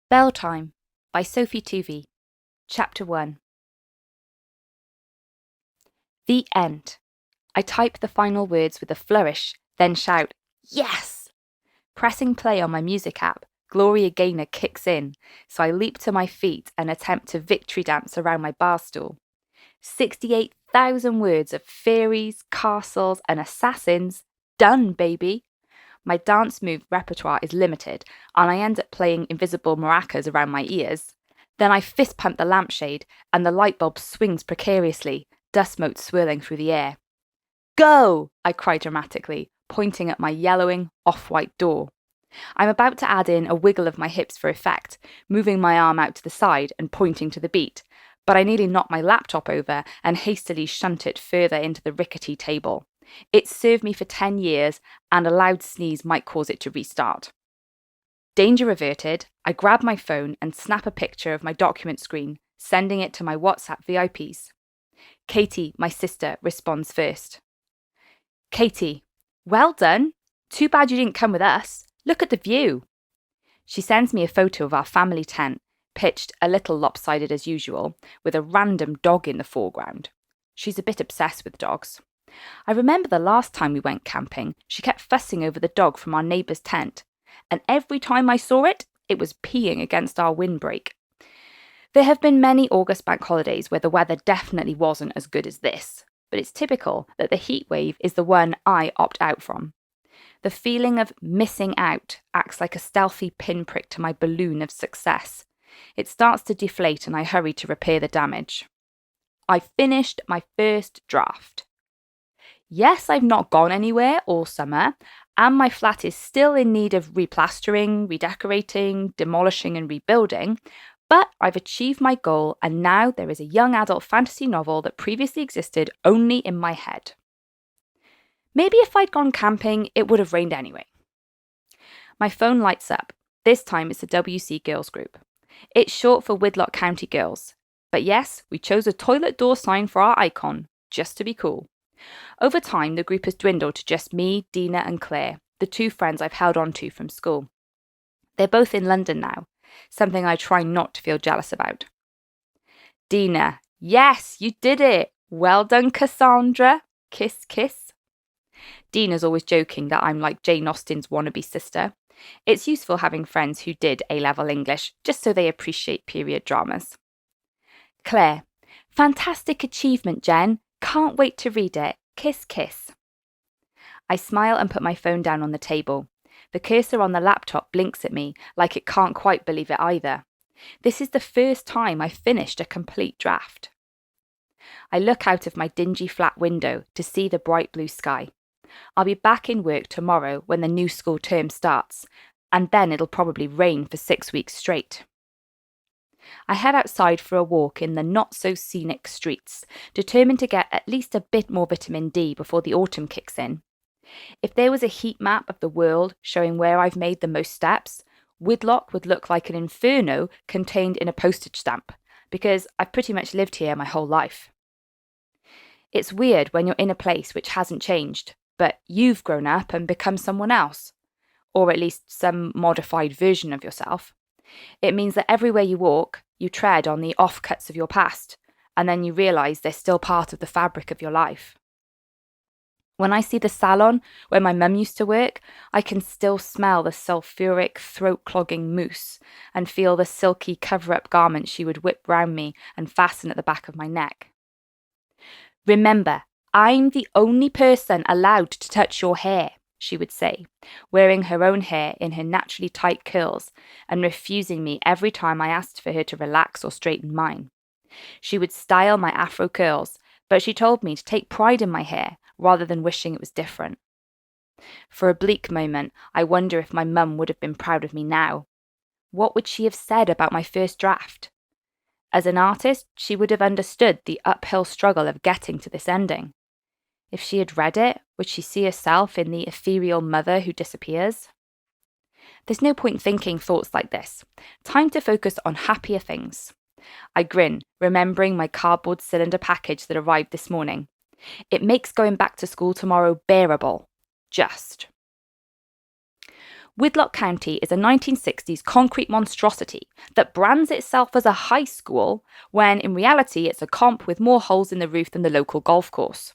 Bell Time by Sophie Tuvey. Chapter 1. The end. I type the final words with a flourish, then shout, "Yes!" Pressing play on my music app, Gloria Gaynor kicks in, so I leap to my feet and attempt to victory dance around my bar stool. 68,000 words of fairies, castles, and assassins. Done, baby! My dance move repertoire is limited, and I end up playing invisible maracas around my ears. Then I fist pump the lampshade, and the light bulb swings precariously, dust motes swirling through the air. "Go!" I cry dramatically, pointing at my yellowing, off-white door. I'm about to add in a wiggle of my hips for effect, moving my arm out to the side and pointing to the beat, but I nearly knock my laptop over and hastily shunt it further into the rickety table. It's served me for 10 years, and a loud sneeze might cause it to restart. Danger averted, I grab my phone and snap a picture of my document screen, sending it to my WhatsApp VIPs. Katie, my sister, responds first. "Katie, well done. Too bad you didn't come with us. Look at the view." She sends me a photo of our family tent, pitched a little lopsided as usual, with a random dog in the foreground. She's a bit obsessed with dogs. I remember the last time we went camping, she kept fussing over the dog from our neighbour's tent, and every time I saw it, it was peeing against our windbreak. There have been many August bank holidays where the weather definitely wasn't as good as this, but it's typical that the heat wave is the one I opt out from. The feeling of missing out acts like a stealthy pinprick to my balloon of success. It starts to deflate and I hurry to repair the damage. I finished my first draft. Yes, I've not gone anywhere all summer, and my flat is still in need of replastering, redecorating, demolishing and rebuilding, but I've achieved my goal and now there is a young adult fantasy novel that previously existed only in my head. Maybe if I'd gone camping, it would have rained anyway. My phone lights up. This time it's the WC Girls group. It's short for Widlock County Girls. But yes, we chose a toilet door sign for our icon, just to be cool. Over time, the group has dwindled to just me, Dina and Claire, the two friends I've held on to from school. They're both in London now, something I try not to feel jealous about. Dina, yes, you did it. Well done, Cassandra. Kiss, kiss. Dina's always joking that I'm like Jane Austen's wannabe sister. It's useful having friends who did A-level English, just so they appreciate period dramas. Claire, fantastic achievement, Jen. Can't wait to read it. Kiss, kiss. I smile and put my phone down on the table. The cursor on the laptop blinks at me like it can't quite believe it either. This is the first time I've finished a complete draft. I look out of my dingy flat window to see the bright blue sky. I'll be back in work tomorrow when the new school term starts, and then it'll probably rain for 6 weeks straight. I head outside for a walk in the not-so-scenic streets, determined to get at least a bit more vitamin D before the autumn kicks in. If there was a heat map of the world showing where I've made the most steps, Widlock would look like an inferno contained in a postage stamp, because I've pretty much lived here my whole life. It's weird when you're in a place which hasn't changed, but you've grown up and become someone else, or at least some modified version of yourself. It means that everywhere you walk, you tread on the offcuts of your past, and then you realise they're still part of the fabric of your life. When I see the salon where my mum used to work, I can still smell the sulphuric, throat-clogging mousse and feel the silky cover-up garment she would whip round me and fasten at the back of my neck. "Remember, I'm the only person allowed to touch your hair," she would say, wearing her own hair in her naturally tight curls and refusing me every time I asked for her to relax or straighten mine. She would style my afro curls, but she told me to take pride in my hair rather than wishing it was different. For a bleak moment, I wonder if my mum would have been proud of me now. What would she have said about my first draft? As an artist, she would have understood the uphill struggle of getting to this ending. If she had read it, would she see herself in the ethereal mother who disappears? There's no point thinking thoughts like this. Time to focus on happier things. I grin, remembering my cardboard cylinder package that arrived this morning. It makes going back to school tomorrow bearable. Just. Widlock County is a 1960s concrete monstrosity that brands itself as a high school when in reality it's a comp with more holes in the roof than the local golf course.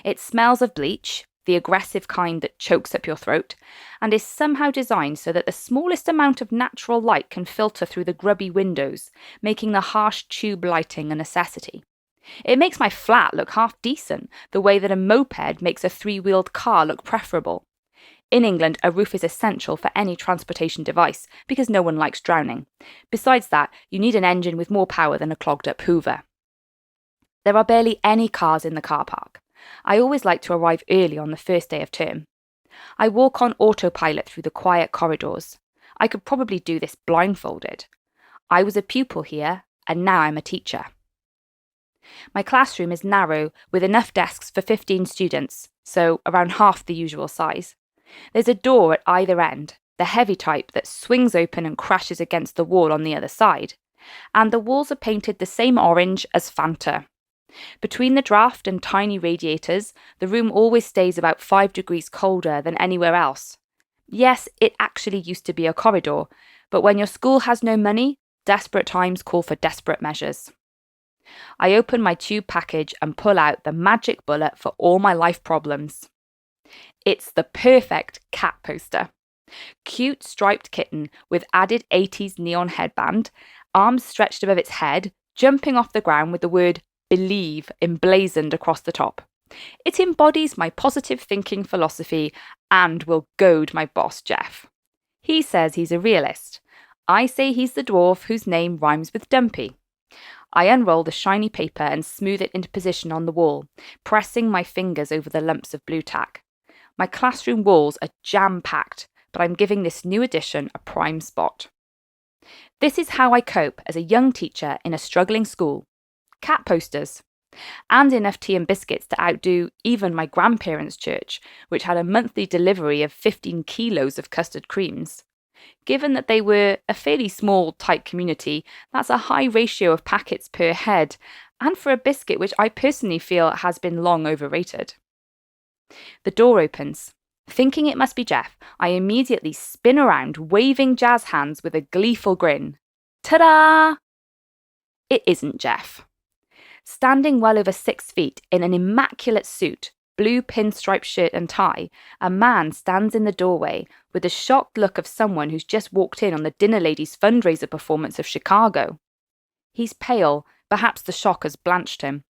It smells of bleach, the aggressive kind that chokes up your throat, and is somehow designed so that the smallest amount of natural light can filter through the grubby windows, making the harsh tube lighting a necessity. It makes my flat look half decent, the way that a moped makes a three-wheeled car look preferable. In England, a roof is essential for any transportation device because no one likes drowning. Besides that, you need an engine with more power than a clogged-up Hoover. There are barely any cars in the car park. I always like to arrive early on the first day of term. I walk on autopilot through the quiet corridors. I could probably do this blindfolded. I was a pupil here, and now I'm a teacher. My classroom is narrow, with enough desks for 15 students, so around half the usual size. There's a door at either end, the heavy type that swings open and crashes against the wall on the other side, and the walls are painted the same orange as Fanta. Between the draft and tiny radiators, the room always stays about 5 degrees colder than anywhere else. Yes, it actually used to be a corridor, but when your school has no money, desperate times call for desperate measures. I open my tube package and pull out the magic bullet for all my life problems. It's the perfect cat poster. Cute striped kitten with added 80s neon headband, arms stretched above its head, jumping off the ground with the word believe emblazoned across the top. It embodies my positive thinking philosophy and will goad my boss, Jeff. He says he's a realist. I say he's the dwarf whose name rhymes with dumpy. I unroll the shiny paper and smooth it into position on the wall, pressing my fingers over the lumps of blue tack. My classroom walls are jam-packed, but I'm giving this new addition a prime spot. This is how I cope as a young teacher in a struggling school. Cat posters. And enough tea and biscuits to outdo even my grandparents' church, which had a monthly delivery of 15 kilos of custard creams. Given that they were a fairly small, tight community, that's a high ratio of packets per head, and for a biscuit which I personally feel has been long overrated. The door opens. Thinking it must be Jeff, I immediately spin around, waving jazz hands with a gleeful grin. Ta-da! It isn't Jeff. Standing well over 6 feet in an immaculate suit, blue pinstripe shirt and tie, a man stands in the doorway with the shocked look of someone who's just walked in on the Dinner Ladies fundraiser performance of Chicago. He's pale, perhaps the shock has blanched him.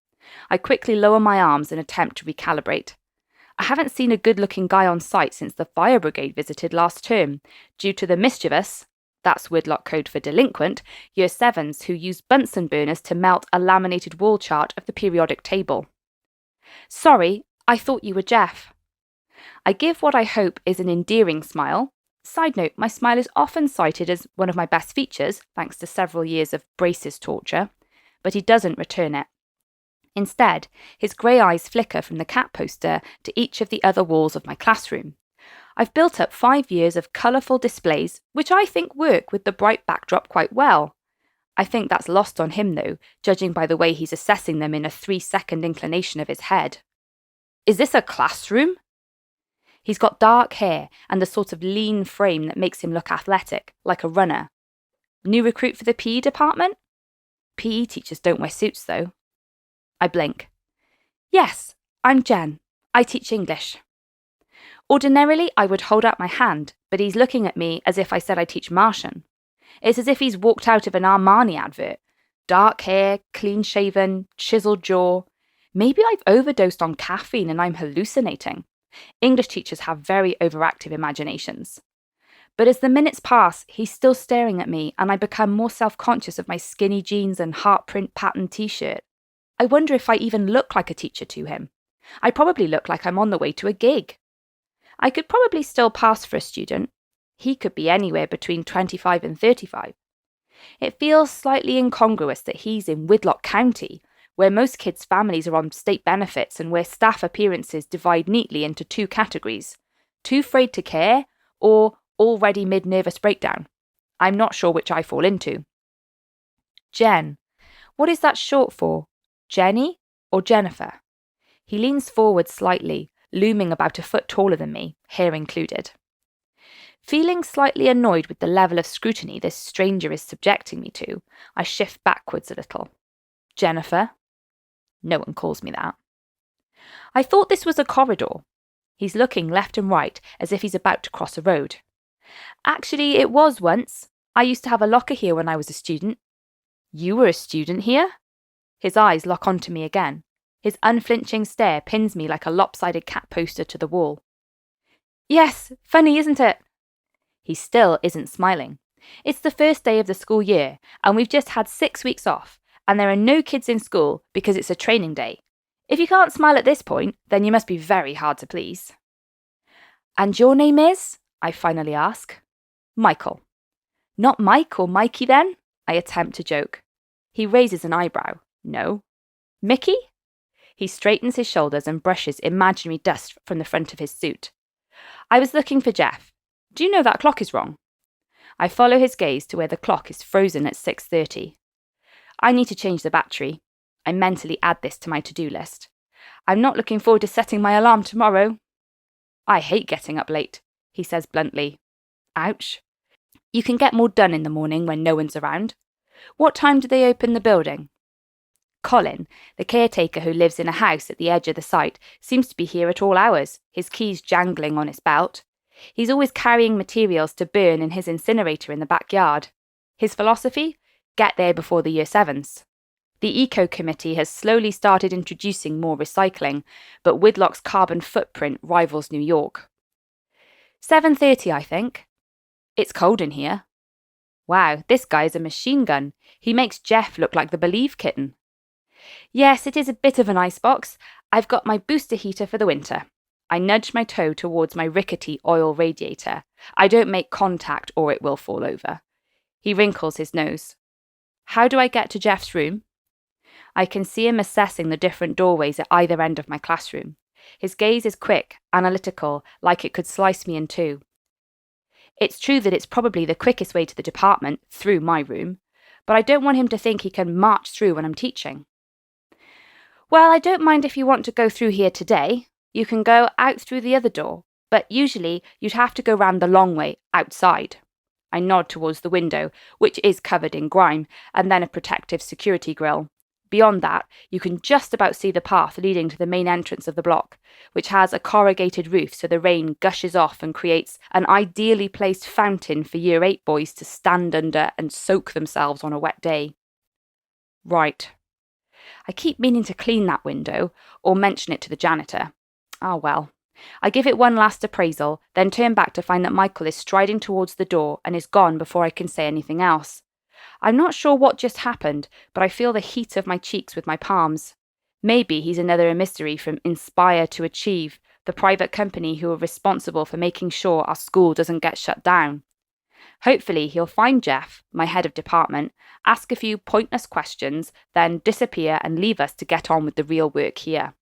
I quickly lower my arms and attempt to recalibrate. I haven't seen a good-looking guy on site since the fire brigade visited last term, due to the mischievous, that's Widlock code for delinquent, Year 7s who used Bunsen burners to melt a laminated wall chart of the periodic table. Sorry, I thought you were Jeff. I give what I hope is an endearing smile. Side note, my smile is often cited as one of my best features, thanks to several years of braces torture, but he doesn't return it. Instead, his grey eyes flicker from the cat poster to each of the other walls of my classroom. I've built up 5 years of colourful displays, which I think work with the bright backdrop quite well. I think that's lost on him though, judging by the way he's assessing them in a 3-second inclination of his head. Is this a classroom? He's got dark hair and the sort of lean frame that makes him look athletic, like a runner. New recruit for the PE department? PE teachers don't wear suits though. I blink. Yes, I'm Jen. I teach English. Ordinarily, I would hold out my hand, but he's looking at me as if I said I teach Martian. It's as if he's walked out of an Armani advert. Dark hair, clean-shaven, chiseled jaw. Maybe I've overdosed on caffeine and I'm hallucinating. English teachers have very overactive imaginations. But as the minutes pass, he's still staring at me and I become more self-conscious of my skinny jeans and heart-print patterned t-shirt. I wonder if I even look like a teacher to him. I probably look like I'm on the way to a gig. I could probably still pass for a student. He could be anywhere between 25 and 35. It feels slightly incongruous that he's in Widlock County, where most kids' families are on state benefits and where staff appearances divide neatly into 2 categories: too afraid to care or already mid-nervous breakdown. I'm not sure which I fall into. Jen. What is that short for? Jenny or Jennifer? He leans forward slightly, looming about a foot taller than me, hair included. Feeling slightly annoyed with the level of scrutiny this stranger is subjecting me to, I shift backwards a little. Jennifer? No one calls me that. I thought this was a corridor. He's looking left and right as if he's about to cross a road. Actually, it was once. I used to have a locker here when I was a student. You were a student here? His eyes lock onto me again. His unflinching stare pins me like a lopsided cat poster to the wall. Yes, funny, isn't it? He still isn't smiling. It's the first day of the school year, and we've just had 6 weeks off, and there are no kids in school because it's a training day. If you can't smile at this point, then you must be very hard to please. And your name is? I finally ask. Michael. Not Mike or Mikey then? I attempt to joke. He raises an eyebrow. No. Mickey? He straightens his shoulders and brushes imaginary dust from the front of his suit. I was looking for Jeff. Do you know that clock is wrong? I follow his gaze to where the clock is frozen at 6:30. I need to change the battery. I mentally add this to my to-do list. I'm not looking forward to setting my alarm tomorrow. I hate getting up late, he says bluntly. Ouch. You can get more done in the morning when no one's around. What time do they open the building? Colin, the caretaker who lives in a house at the edge of the site, seems to be here at all hours, his keys jangling on his belt. He's always carrying materials to burn in his incinerator in the backyard. His philosophy? Get there before the Year 7s. The Eco Committee has slowly started introducing more recycling, but Whitlock's carbon footprint rivals New York. 7:30, I think. It's cold in here. Wow, this guy's a machine gun. He makes Jeff look like the Believe kitten. Yes, it is a bit of an icebox. I've got my booster heater for the winter. I nudge my toe towards my rickety oil radiator. I don't make contact or it will fall over. He wrinkles his nose. How do I get to Jeff's room? I can see him assessing the different doorways at either end of my classroom. His gaze is quick, analytical, like it could slice me in two. It's true that it's probably the quickest way to the department, through my room, but I don't want him to think he can march through when I'm teaching. Well, I don't mind if you want to go through here today. You can go out through the other door, but usually you'd have to go round the long way, outside. I nod towards the window, which is covered in grime, and then a protective security grille. Beyond that, you can just about see the path leading to the main entrance of the block, which has a corrugated roof so the rain gushes off and creates an ideally placed fountain for Year 8 boys to stand under and soak themselves on a wet day. Right. I keep meaning to clean that window, or mention it to the janitor. Ah well. I give it one last appraisal, then turn back to find that Michael is striding towards the door and is gone before I can say anything else. I'm not sure what just happened, but I feel the heat of my cheeks with my palms. Maybe he's another emissary from Inspire to Achieve, the private company who are responsible for making sure our school doesn't get shut down. Hopefully he'll find Jeff, my head of department, ask a few pointless questions, then disappear and leave us to get on with the real work here.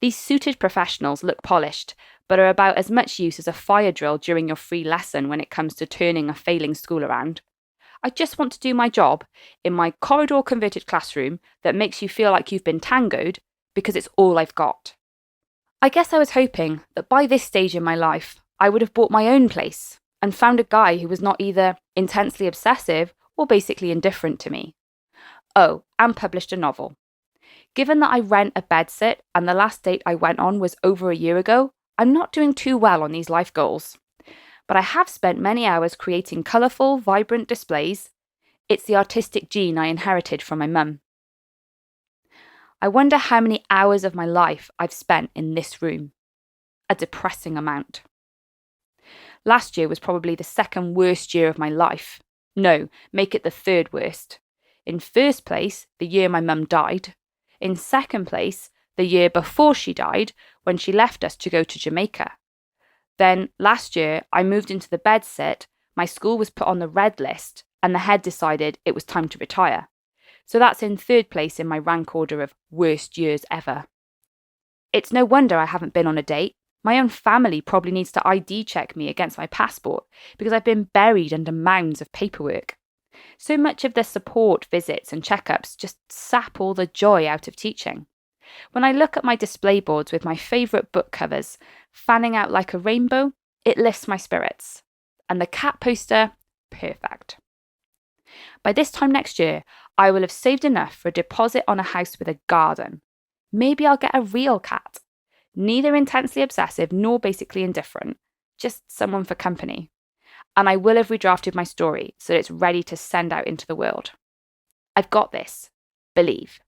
These suited professionals look polished, but are about as much use as a fire drill during your free lesson when it comes to turning a failing school around. I just want to do my job in my corridor-converted classroom that makes you feel like you've been tangoed, because it's all I've got. I guess I was hoping that by this stage in my life, I would have bought my own place and found a guy who was not either intensely obsessive or basically indifferent to me. Oh, and published a novel. Given that I rent a bedsit and the last date I went on was over a year ago, I'm not doing too well on these life goals. But I have spent many hours creating colourful, vibrant displays. It's the artistic gene I inherited from my mum. I wonder how many hours of my life I've spent in this room. A depressing amount. Last year was probably the second worst year of my life. No, make it the third worst. In first place, the year my mum died. In second place, the year before she died, when she left us to go to Jamaica. Then, last year, I moved into the bedsit, my school was put on the red list, and the head decided it was time to retire. So that's in third place in my rank order of worst years ever. It's no wonder I haven't been on a date. My own family probably needs to ID check me against my passport, because I've been buried under mounds of paperwork. So much of the support visits and checkups just sap all the joy out of teaching. When I look at my display boards with my favourite book covers fanning out like a rainbow, it lifts my spirits. And the cat poster, perfect. By this time next year, I will have saved enough for a deposit on a house with a garden. Maybe I'll get a real cat. Neither intensely obsessive nor basically indifferent, just someone for company. And I will have redrafted my story so that it's ready to send out into the world. I've got this. Believe.